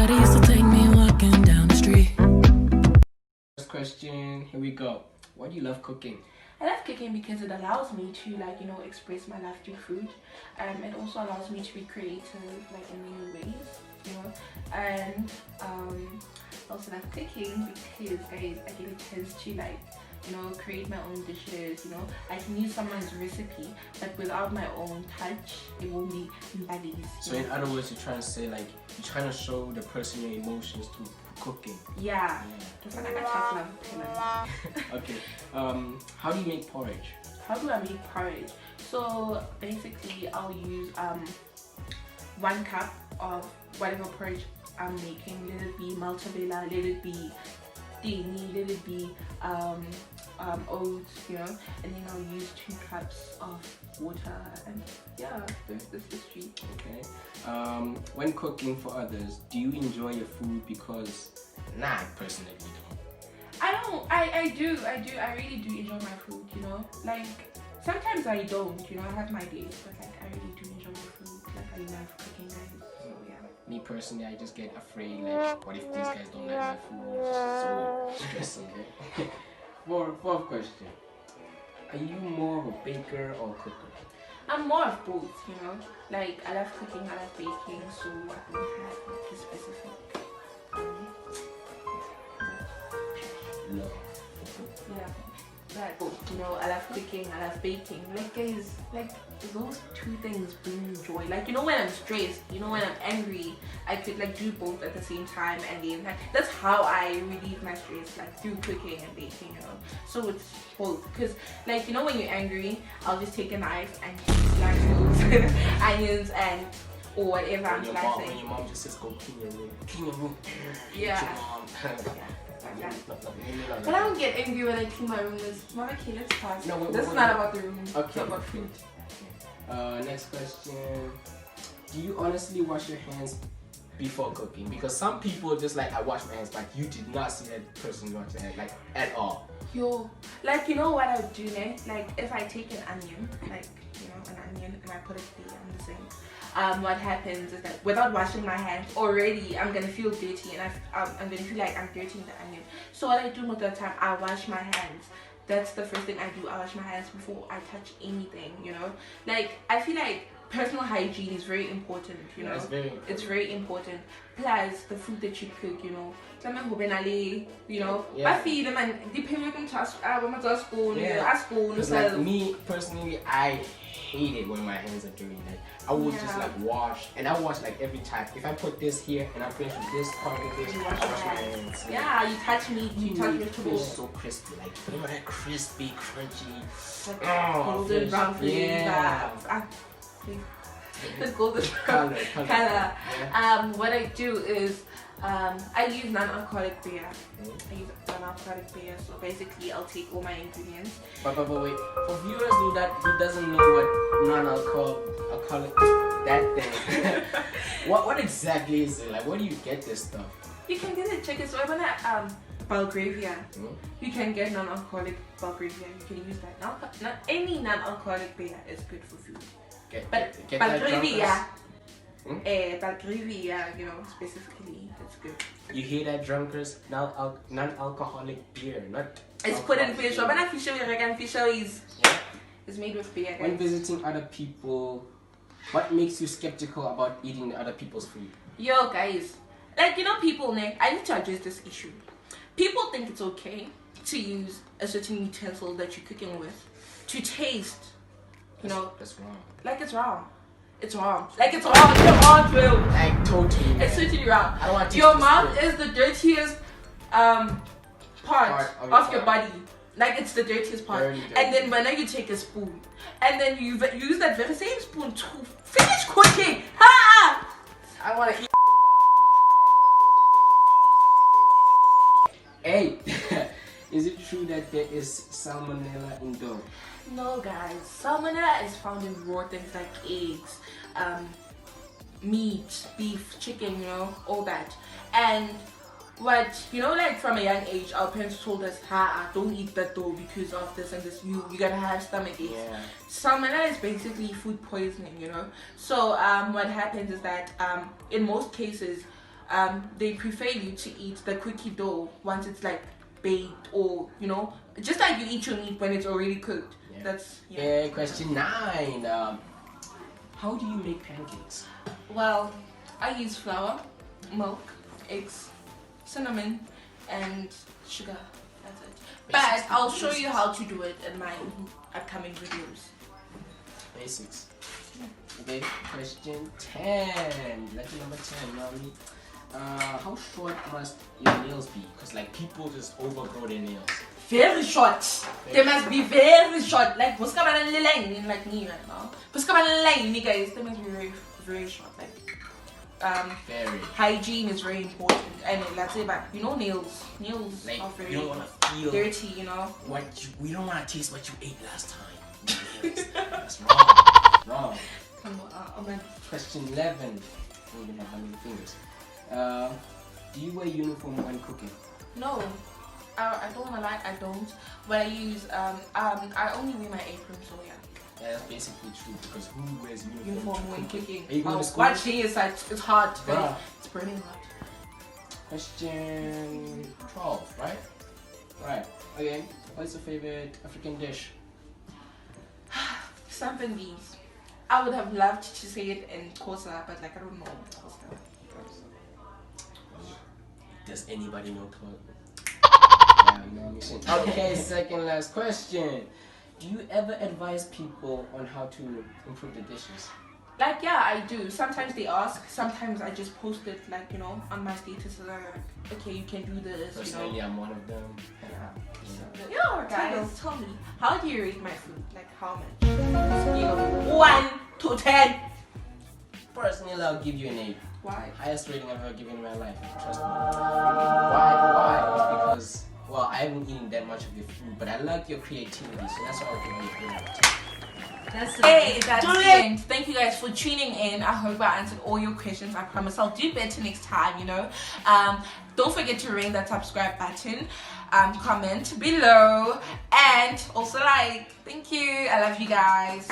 Daddy used to take me walking down the street. First question, here we go. Why do you love cooking? I love cooking because it allows me to express my love through food. It also allows me to be creative in many ways, and also love cooking because guys, I get a chance to create my own dishes. I can use someone's recipe, but without my own touch, it won't be Mbalenhle. So in other words, you're trying to say you're trying to show the person your emotions through cooking. Yeah. Just like I got tough love. Okay. How do you make porridge? How do I make porridge? So basically, I'll use 1 cup of whatever porridge I'm making. Let it be maltabella, let it be dini, let it be oats, and then I'll use 2 cups of water, and yeah, there's this history. Okay. When cooking for others, do you enjoy your food? Because I personally don't. I do. I really do enjoy my food, sometimes I don't, I have my days, but I really do enjoy my food. I love cooking, guys. So yeah. Me personally, I just get afraid, what if these guys don't like my food? It's so stressing. Okay. Fourth question. Are you more of a baker or cooker? I'm more of both, I love cooking, I love baking, so I don't have a specific Love. yeah. But I love cooking, I love baking. Guys, those 2 things bring me joy. When I'm stressed, when I'm angry, I could do both at the same time, and then that's how I relieve my stress, through cooking and baking, So it's both. Because when you're angry, I'll just take a knife and slice those onions and or whatever I'm slicing. When your mom just says go clean your room. Yeah. Yeah. But I don't get angry when I clean my room. Okay, let's pass. No, this is not about the room. Okay. It's about food. Next question. Do you honestly wash your hands before cooking? Because some people just I wash my hands, but you did not see that person wash their hands at all. Yo, what I would do next? If I take an onion, an onion, and I put it there on the sink. What happens is that without washing my hands already, I'm gonna feel dirty, and I'm gonna feel like I'm dirtying the onion. So what I do most of the time, I wash my hands. That's the first thing I do. I wash my hands before I touch anything. I feel like personal hygiene is very important. Yeah, it's very important. It's very important. Plus the food that you cook. Yeah. Spoon. Me personally, I hate it when my hands are dirty. I would just wash, and I wash every time. If I put this here and I finish with this part of this, I wash my hands. Yeah, you touch meat, you touch vegetables. It's so crispy, remember that crispy, crunchy, golden brown flavor. Yeah. The golden color. Yeah. What I do is I use non-alcoholic beer. I use non-alcoholic beer. So basically, I'll take all my ingredients. But wait, for viewers who doesn't know what non-alcoholic that thing, what exactly is it? Where do you get this stuff? You can get it. Check it. So I'm gonna Belgravia. You can get non-alcoholic Belgravia. You can use that. Not any non-alcoholic beer is good for food. But Belgravia, Belgravia, specifically, that's good. You hear that, drunkers? Non-alcoholic beer, not. It's put in fish. But not fish, is made with beer. Guys. When visiting other people, what makes you skeptical about eating other people's food? Yo, guys, people, I need to address this issue. People think it's okay to use a certain utensil that you're cooking with to taste. That's wrong. It's wrong. It's wrong. It's wrong. You're wrong, Phil. Totally. It's totally wrong. I don't want to your mouth is the dirtiest part of your body. It's the dirtiest part. Dirty. And then when you take a spoon, and then you use that very same spoon to finish cooking. Ha! I want to eat. Hey, is it true that there is salmonella in dog? No, guys. Salmonella is found in raw things like eggs, meat, beef, chicken, all that. And what, from a young age, our parents told us, don't eat that though because of this and this. You gotta have stomach aches. Yeah. Salmonella is basically food poisoning, So what happens is that in most cases, they prefer you to eat the cookie dough once it's like baked, or you know, just like you eat your meat when it's already cooked. Yeah. That's Okay, question 9. How do you make pancakes? Well, I use flour, milk, eggs, cinnamon, and sugar. That's it. But I'll show you how to do it in my upcoming videos. Basics. Okay, question 10. Lucky number 10, mommy. How short must your nails be? Because like people just overgrow their nails. Very short. They must be very short. Like what's coming in line like me right now. What's coming in line, guys? They must be very, very short. Like very. Hygiene is very important. And let's say, but you know, nails Like are very you don't want to feel dirty. You know. we don't want to taste what you ate last time. Nails. That's wrong. Wrong. Come on, Question 11. Oh, you have how many fingers? Do you wear uniform when cooking? No, I don't wanna lie, I don't. But I use I only wear my apron, so yeah. Yeah, that's basically true, because who wears Uniform when cooking? Are you going to school? Watching is like it's hot. Bruh. It's burning hot. Question 12, right? Right. Okay. What's your favorite African dish? Something beans. I would have loved to say it in Xhosa, but like I don't know Xhosa. Does anybody know Xhosa? Yeah, you know what I'm saying. Okay, second last question. Do you ever advise people on how to improve the dishes? Like yeah, I do. Sometimes they ask. Sometimes I just post it like, you know, on my status. Like, okay, you can do this. Personally, you know. I'm one of them. Yeah, guys, tell me, how do you rate my food? Like how much? Scale 1 to 10. Personally, I'll give you an 8. Why? Highest rating I've ever given in my life. Trust me. Why? Because, well, I haven't eaten that much of your food, but I like your creativity, so that's why I'll give you a 8. That's the end. Thank you guys for tuning in. I hope I answered all your questions. I promise I'll do better next time, you know. Don't forget to ring that subscribe button, comment below, and also like. Thank you. I love you guys.